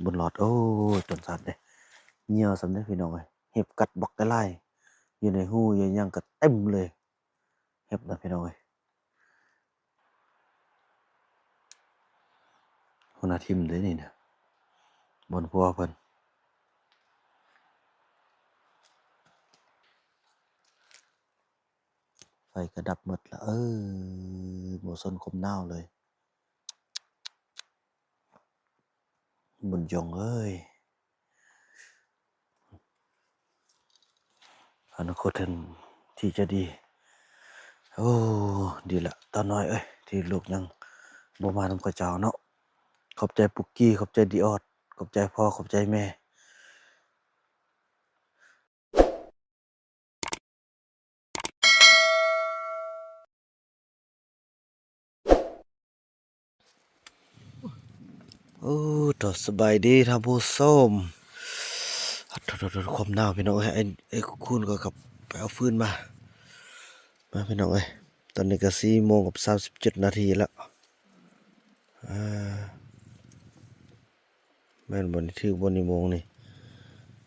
บนหลอดโอ้จนสัตว์เลยเหี่ยวสำเร็จพี่น้องเลยเห็บกัดบักกะไล่อยู่ในหูอยู่ยังก็เต็มเลยเห็บนะพี่น้องเลยหัวหน้าทีมเลยนี่นะบนพัวเพิ่นไฟกระดับหมดละบ่สนคมหนาวเลยบนยงเอ้ยอนาคตท่านที่จะดีโอ้ดีละตาน้อยเอ้ยที่ลูกยังบ่มานำกระเจ้าเนาะขอบใจปุกกี้ขอบใจดีออดขอบใจพ่อขอบใจแม่โอ้ตอสบายดีท่านผู้ชมความหนาวพี่น้องเอ้ยไอ้คุณก็กลับไปเอาฟืนมาพี่น้องเอ้ยตอนนี้ก็4:37 นาทีแล้วแม่นบ่นี่ถือบ่นี่โมงนี่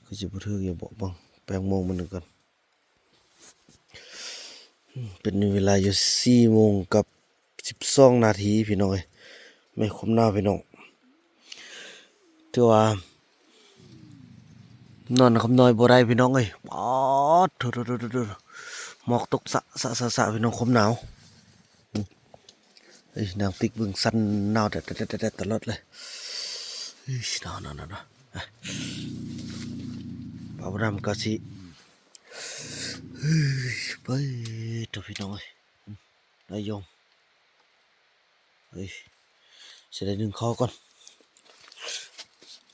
คือสิบ่ถืออยู่บ่บังแปลงโมงมันนึงก่อนเป็นเวลาอยู่4:12 นาทีพี่น้องเอ้ยไม่คมหน้าพี่น้องถือว่านอนคำน้อยบ่ได้พี่น้องเอ้ยป๊อดโถหมอกตกสะพี่น้องคมหนาวนางติ๊กเบิ่งสั่นหนาวแต่ตลอดเลยหนาวบ่าวดำก็สิไปตัวพี่น้องเอ้ยนายยงสิได้นึ่งข้าวก่อน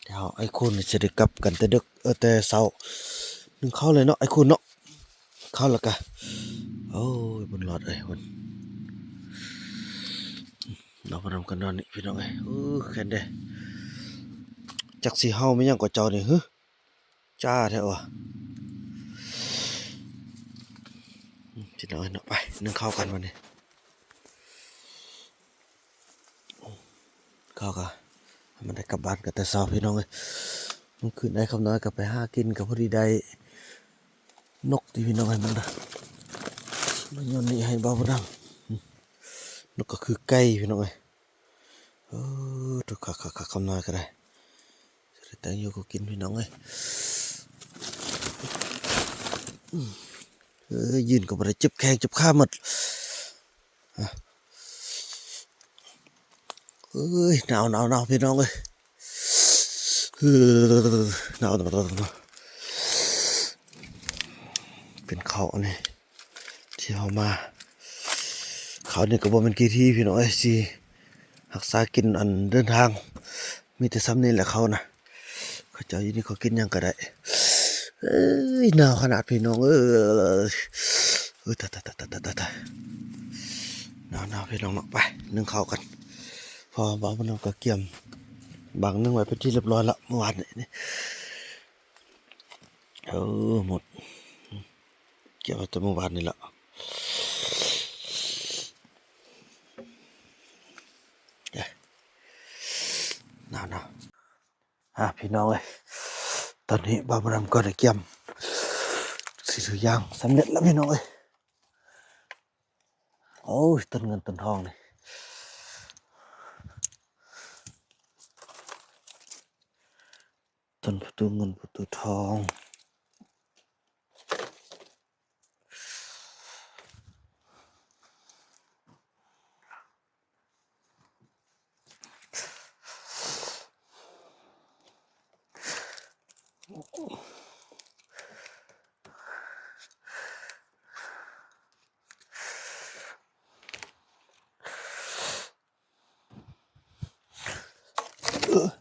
เดี๋ยวไอ้คุณสิได้กลับกันแต่ดึกแต่เช้านึ่งข้าวเลยเนาะไอ้คุณเนาะข้าวแล้วก็โอ้ยบนหลอดเอ้ยบนเราบ่าวดำกันนอนนี่พี่น้องเอ้ยแค่นเด้จักสิเฮาแม่นหยังกว่าเจ้านี่จ้าแท้ว่ะพี่น้องเอ้ยเนาะไปนึ่งข้าวกันวันนี้ข้าวก็มันได้กลับบ้านกันแต่เช้าพี่น้องเอ้ยเมื่อคืนได้คำน้อยก็ไปหากินกับพอดีได้นกที่พี่น้องให้มันโยนนี่ให้บ่าวดำนกก็คือไก่พี่น้องเอ้ยทุกคักคำน้อยก็ได้จะได้แต่งอยู่ก็กินพี่น้องเอ้ยยืนก็บ่ได้จับแข้งจับขาหมดหนาวพี่น้องเอ้ยหนาวเป็นเขานี่ที่เอามาเขานี่ก็บ่เป็นกี่ที่พี่น้องเอ้ยสิรักษากินอันเดินทางมีแต่ซ้ำนี่แหละเขานะเขาเจ้าอยู่นี่เขากินหยังก็ได้หนาวขนาดพี่น้องตายหนาวพี่น้องเนาะไปนึ่งข้าวกันพอบ่าวมันก็เกี่ยมบังนึ่งไว้เป็นที่เรียบร้อยแล้วเมื่อวานนี่หมดเกี่ยวกับเมื่อวานนี่แหละหนาวพี่น้องเอ้ยตอนนี้บ่าวมันก็ได้เกี่ยมสิทุกอย่างสำเร็จแล้วพี่น้องเอ้ยต้นเงินต้นทองนี่ต้นประตูเงินประตูทอง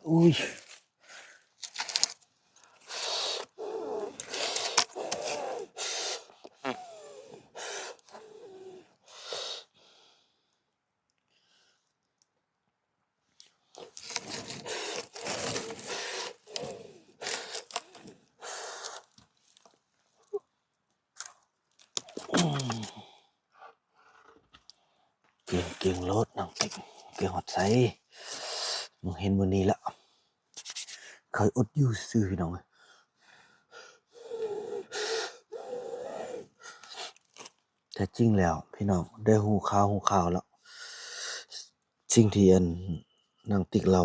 อุ้ยเก่งรถน้องเก่งหอดใสมึงเห็นวันนี้ละ เคยอดอยู่ซื่อพี่น้องแต่จริงแล้วพี่น้องได้หูข่าวแล้วสิ่งที่นางติ๊กเรา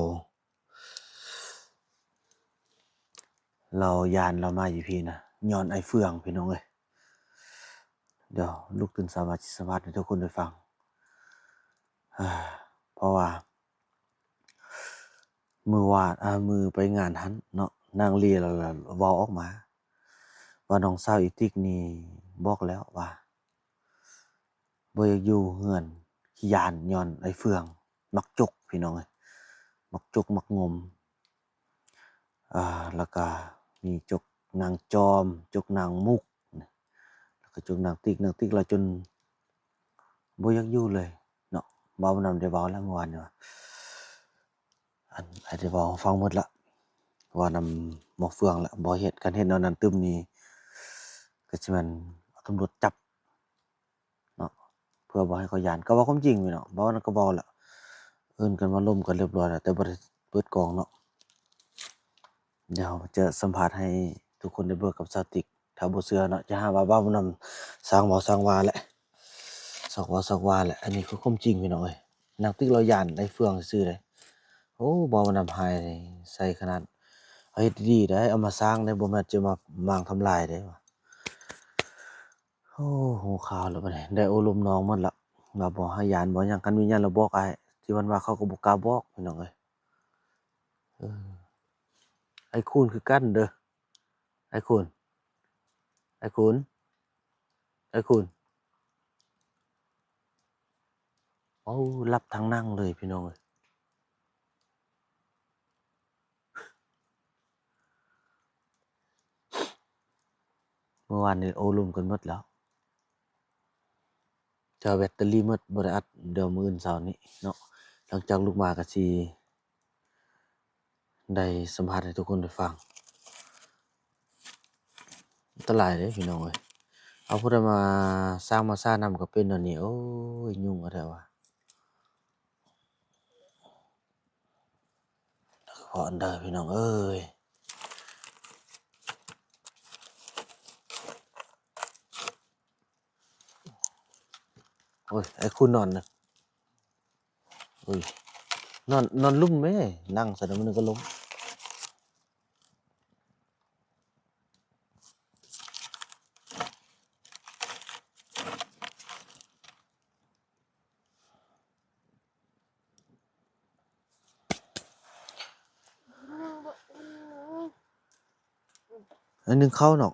ยานเรามาอยู่พี่นะย้อนไอ้เฟืองพี่น้องเอ้ยเดี๋ยวลุกตื่นสวัสดิ์ให้ทุกคนได้ฟังเพราะว่ามือไปงานหั้นเนาะนางเลียแล้วเว้าออกมาว่าน้องสาวอีติ๊กนี่บอกแล้วว่าบ่อยากอยู่เฮือนขี้ย้านย้อนไอ้เฟืองมักจกพี่น้องเอ้ยมักจกมักงมแล้วก็มีจกนางจอมจกนางมุกแล้วก็จกนางติ๊กเราจนบ่อยากอยู่เลยเนาะเว้านำได้เว้าแล้วเมื่อวานนี่ว่าได้เว้าฟังหมดแล้วว่านำหมอเฟืองแล้วบ่เฮ็ดคันเฮ็ดแนวนั้นตึมนี่ก็สิแม่นเอาตำรวจจับเนาะเพื่อบ่ให้เขาย้านก็เว้าความจริงพี่น้องเว้านั้นก็เว้าแล้วเอิ้นกันมาล้มกันเรียบร้อยแล้วแต่บ่ได้เปิดกล้องเนาะเดี๋ยวจะสัมภาษณ์ให้ทุกคนได้เบิ่งกับสาวติ๊กถ้าบ่เชื่อเนาะจะหาว่าเว้านำสร้างเว้าสร้างว่าแหละสักว่าแหละอันนี้คือความจริงพี่น้องเอ้ยนางติ๊กเราย้านไอ้เฟืองซื่อๆเด้โอ้บ่มานำหายใส่ขนาดเอาเฮ็ดดีๆได้เอามาสร้างได้บ่แม่นจะมามางทำลายได้ว่าโอ้หูข่าวแล้วบัดนี้ได้โอ้ลมน้องหมดแล้วว่าบ่ให้ย้านบ่หยังคันมีหยังแล้วบอกอ้ายที่มันว่าเขาก็บ่กล้าบอกพี่น้องเอ้ยเออไอ้คูณคือกันเด้อไอ้คูณไอ้คูณไอ้คูณโอ้หลับทั้งนั่งเลยพี่น้องเอ้ยเมื่อวานนี้โอ้ลมกันหมดแล้วจะแบตเตอรี่หมดบ่ได้อัดเดี๋ยวมื้ออื่นเช้านี้เนาะหลังจากลูกมาก็สิได้สัมภาษณ์ให้ทุกคนได้ฟังอันตรายเด้พี่น้องเอ้ยเอาผู้ใดมาสร้างมาซ่านำก็เป็นอันนี้โอ้ยยุ่งเอาแท้ว่าขออันเด้อพี่น้องเอ้ยโอ้ยไอ้คุณนอนน่ะโอ้ยนอนลุ่มแม่นั่งซะแล้วมันก็ล้มอันนึงเข้าเนาะ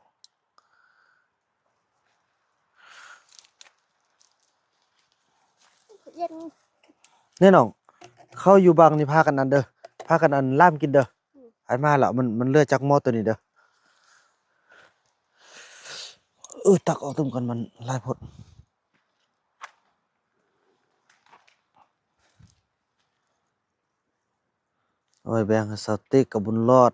เย็นแน่น้องเข้าอยู่บังนี่พากันอันเด้อพากันอันล่ามกินเด้ออันมาแล้วมันเลือดจากหม้อตัวนี้เด้อตักออกตึมกันมันหลายโพดเอาไว้แบ่งให้สติ๊กกับบุญรอด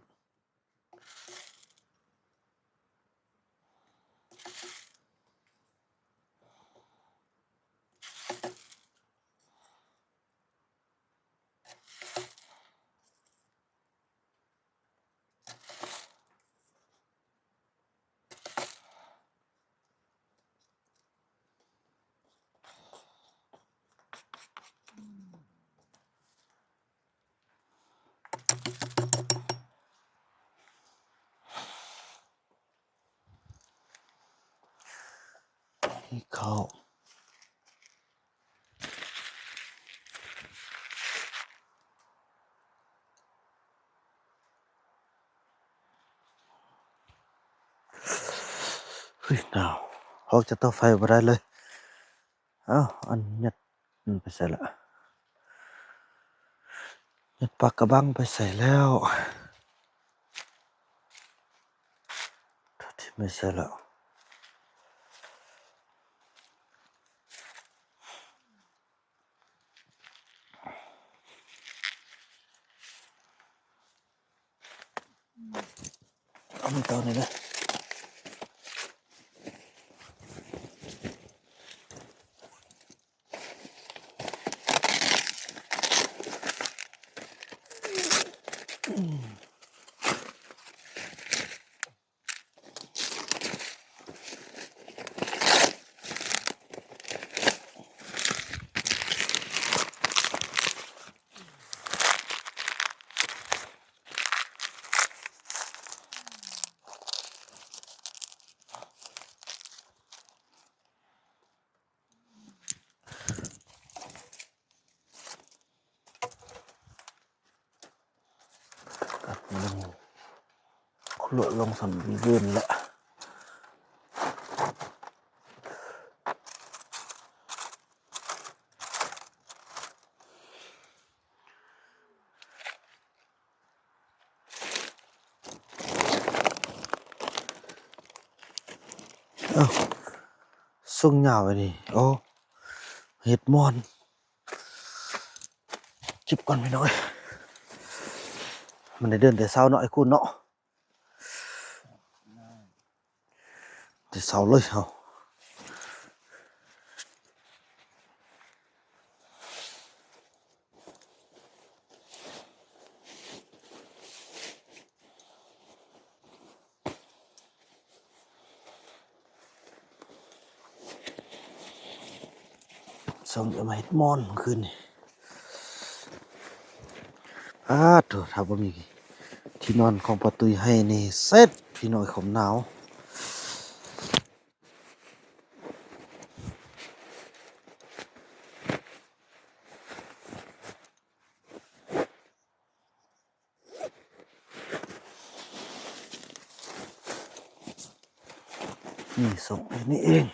ให้เข้าเฮ้ยหนาวออกจากเตาไฟบ่ได้เลยอ้าวอันยัดมันไปใส่ละยัดปากกระบังไปใส่แล้วที่ไม่ใส่แล้วเอามันเตานี่นะ ลดลงสำยืนละเอ้าส่งยาวไปนี่โอ้เห็ดมอนจิบก่อนไปหน่อยมันได้เดินแต่เช้าเนาะไอ้คุณเนาะแต่เช้าเลยเอาส่งจะมาเห็ดมอนเมื่อคืนนี่ถูกถ้าบ่มีที่นอนของประตูให้นี่เซ็ตพี่น้อยผมหนาวนี่ส่งไปนี่เอง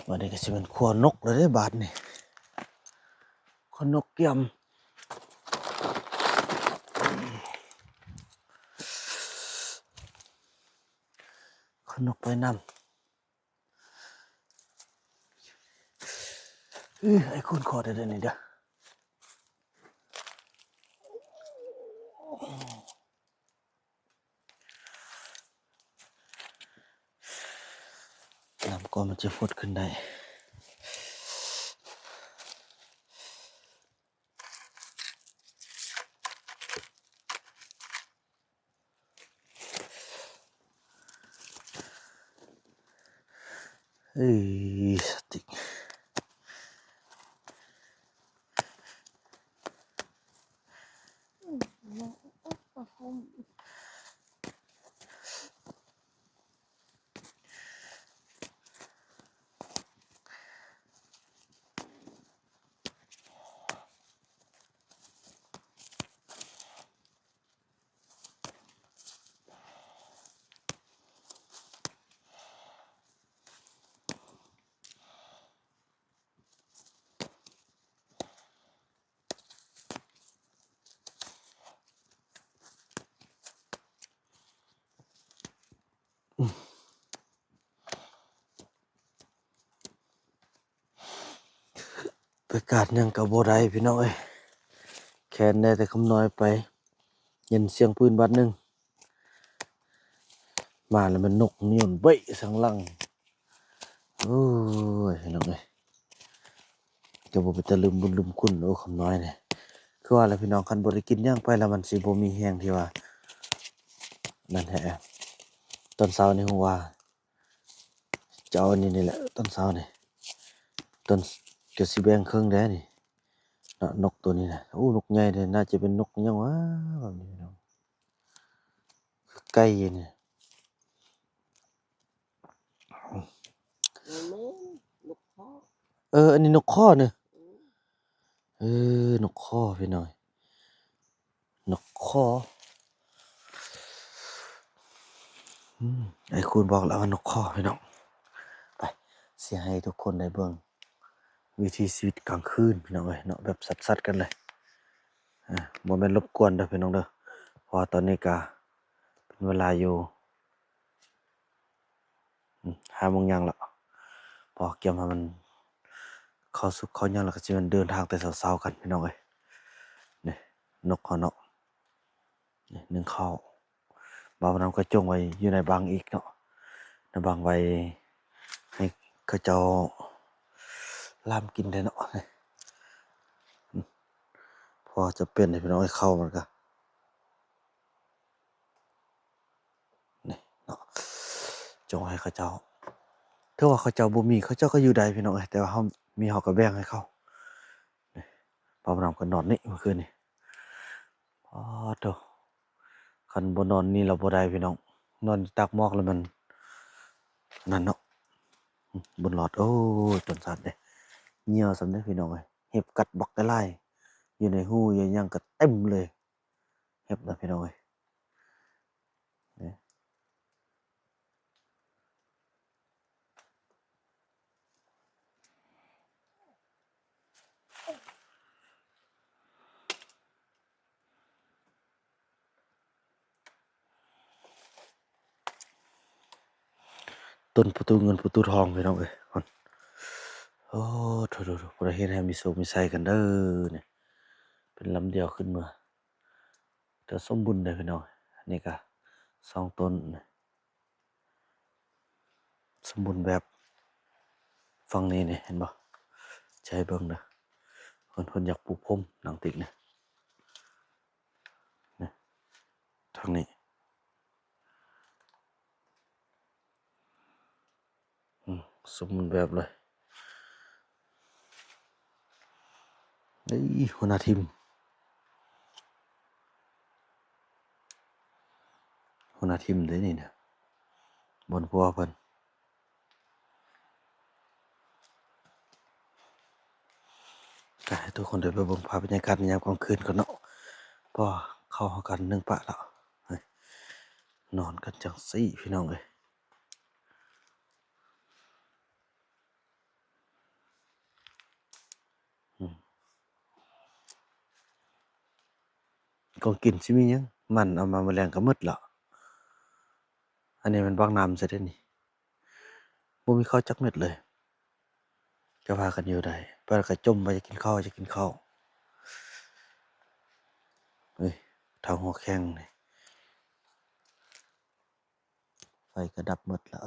วันนี้ก็จะเป็นขัวนกเลยได้บาทนี่ขัวนกเกี่ยมขัวนกไปนำไอ้คุณขอได้นี่เด้อน้ำก็มันจะฟดขึ้นได้สติกไปกาดยังกับโบได้พี่น้องเอ้ยแขนได้แต่คำน้อยไปยินเสียงปืนบัดหนึ่งมาแล้วมันนกนี่มันเบ้ยสังลังโอ้ยพี่น้องเอ้ยจะบ่ไปตะลึมบุญลืมคุณโอ้คำน้อยเนี่ยคือว่าแล้วพี่น้องคันบ่ได้กินย่างไปแล้วมันสิบ่มีแห้งที่ว่านั่นแหละตอนเช้านี่ฮู้ว่าจะเอาอันนี้นี่แหละตอนเช้านี่ตอนก็สิแบ่งครึ่งแด้นี่เนาะนกตัวนี้น่ะโอ้นกใหญ่เลยน่าจะเป็นนกหยังวะแบบนี้พี่น้องไก่นี่อันนี้นกข้อเนี่ยนกข้อพี่น้อยนกข้อไอ้คุณบอกแล้วว่านกข้อพี่น้องไปเสียให้ทุกคนได้เบิ่งวิถีชีวิตกลางคืนพี่น้องเอ้ยเนาะแบบสัดๆกันเลยบ่แม่นรบกวนเด้อพี่น้องเด้อเพราะว่าตอนนี้ก็เป็นเวลาอยู่5 โมงยังแล้วพอเกี่ยมให้มันเข้าสุกเข้ายังแล้วก็สิมันเดินทางแต่เช้าๆกันพี่น้องเอ้ยนี่นกเขาเนาะนี่นึ่งข้าวบ่าวนำก็จงไว้อยู่ในบังอีกเนาะในบังไว้ให้เขาเจ้าลามกินได้เนาะพอจะเป็นให้พี่น้องให้เข้ามันก็นี่เนาะจงให้เขาเจ้า ถือว่าเขาเจ้าบ่มีเขาเจ้าก็อยู่ได้พี่น้องเอ้ยแต่ว่าเฮามีเฮาก็แบ่งให้เขานี่พอบ่นำก็นอนนี่เมื่อคืนนี่อ้อโธ่คันบ่นอนนี่เราบ่ได้พี่น้องนอนตากหมอกแล้วมันนั่นเนาะบนหลอดโอ้ยจนสั่นเด้เหี่ยวส่ำเด้อพี่น้องเอ้ยเห็บกัดบักแต่หลายอยู่ในหูอยู่หยังก็เต็มเลยเห็บน่ะพี่น้องเอ้ยนี่ต้นประตูเงินประตูทองพี่น้องเอ้ยพุ่นโอ้โธ่ๆๆบ่ได้เฮ็ดให้มีโชคมีชัยกันเด้อนี่เป็นลำเดียวขึ้นมาแต่สมบูรณ์เด้อพี่น้องอันนี้ก็2ต้นนี่สมบูรณ์แบบฝั่งนี้นี่เห็นบ่สิให้เบิ่งเด้อเพิ่นอยากปลูกผมหนังติกนี่นี่ทางนี้อืมสมบูรณ์แบบเลยนี่หัวหน้าทีมหัวหน้าทีมเด้อนี่น่ะบ่อนผัวเพิ่นก็ให้ทุกคนได้ไปเบิ่งภาพบรรยากาศยามกลางคืนก่อนเนาะเพราะว่าเข้าฮอดกัน1ปะแล้วเฮ้ยนอนกันจังซี้พี่น้องเอ้ยอืมของกินสิมีหยังมันเอามาแมลงก็หมดแล้วอันนี้มันบักน้ำซะเด้อนี่บ่มีข้าวจักเม็ดเลยจะพากันอยู่ได้ปานก็จมว่าจะกินข้าวจะกินข้าวเฮ้ยเท่าหัวแข้งนี่ไฟก็ดับหมดแล้ว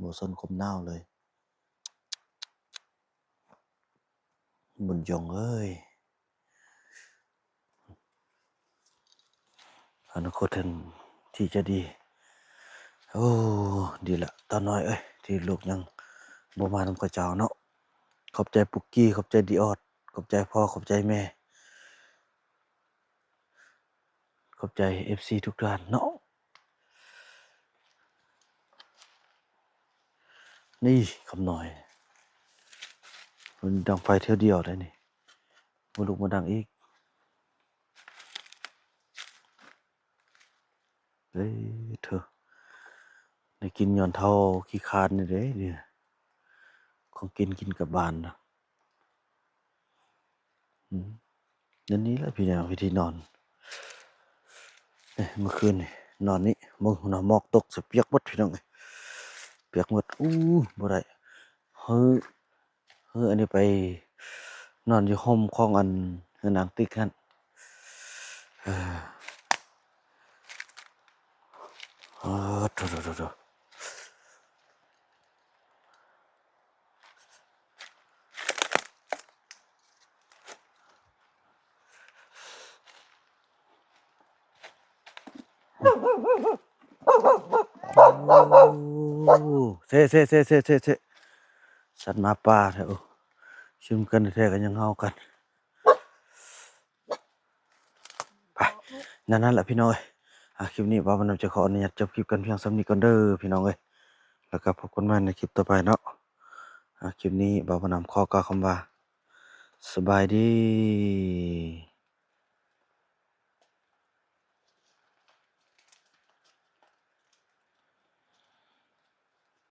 บ่สนความหนาวเลยบุญยงเอ้ยอนาคตท่านที่จะดีโอ้ดีละตาน้อยเอ้ยที่ลูกยังบ่มานำกับเจ้าเนาะขอบใจปุกกี้ขอบใจดีออดขอบใจพ่อขอบใจแม่ขอบใจ FC ทุกท่านเนาะนี่คำน้อยมันดังไฟเที่ยวเดียวได้นี่บ่ลุกมาดังอีกเฮ้ยเธอได้กินย้อนเท่าขี้คร้านนี่เด้เนี่ยของกินกินกลับบ้านนะอืมเดี๋ยวนี้แหละพี่น้องวิธีนอนเมื่อคืนนี่นอนนี่มึงน่ะหมอกตกซะเปียกหมดพี่น้องเอ้ยเปียกหมดบ่ได้ฮืออันนี้ไปนอนอยู่ห่มของอันเฮือนนางติ๊กหั่นเออโธ่ๆๆโอ้เซ่ๆๆๆๆสัตว์หมาป่าแท้โอ้ชิมกันแท้ๆก็ยังเห่ากันไปนั่นแหละพี่น้องเอ้ยคลิปนี้บ่าวบ่าวจะขออนุญาตจบคลิปกันเพียงส่ำนี้ก่อนเด้อพี่น้องเอ้ยแล้วก็พบกันใหม่ในคลิปต่อไปเนาะคลิปนี้บ่าวบ่าวขอกล่าวคำว่าสบายดี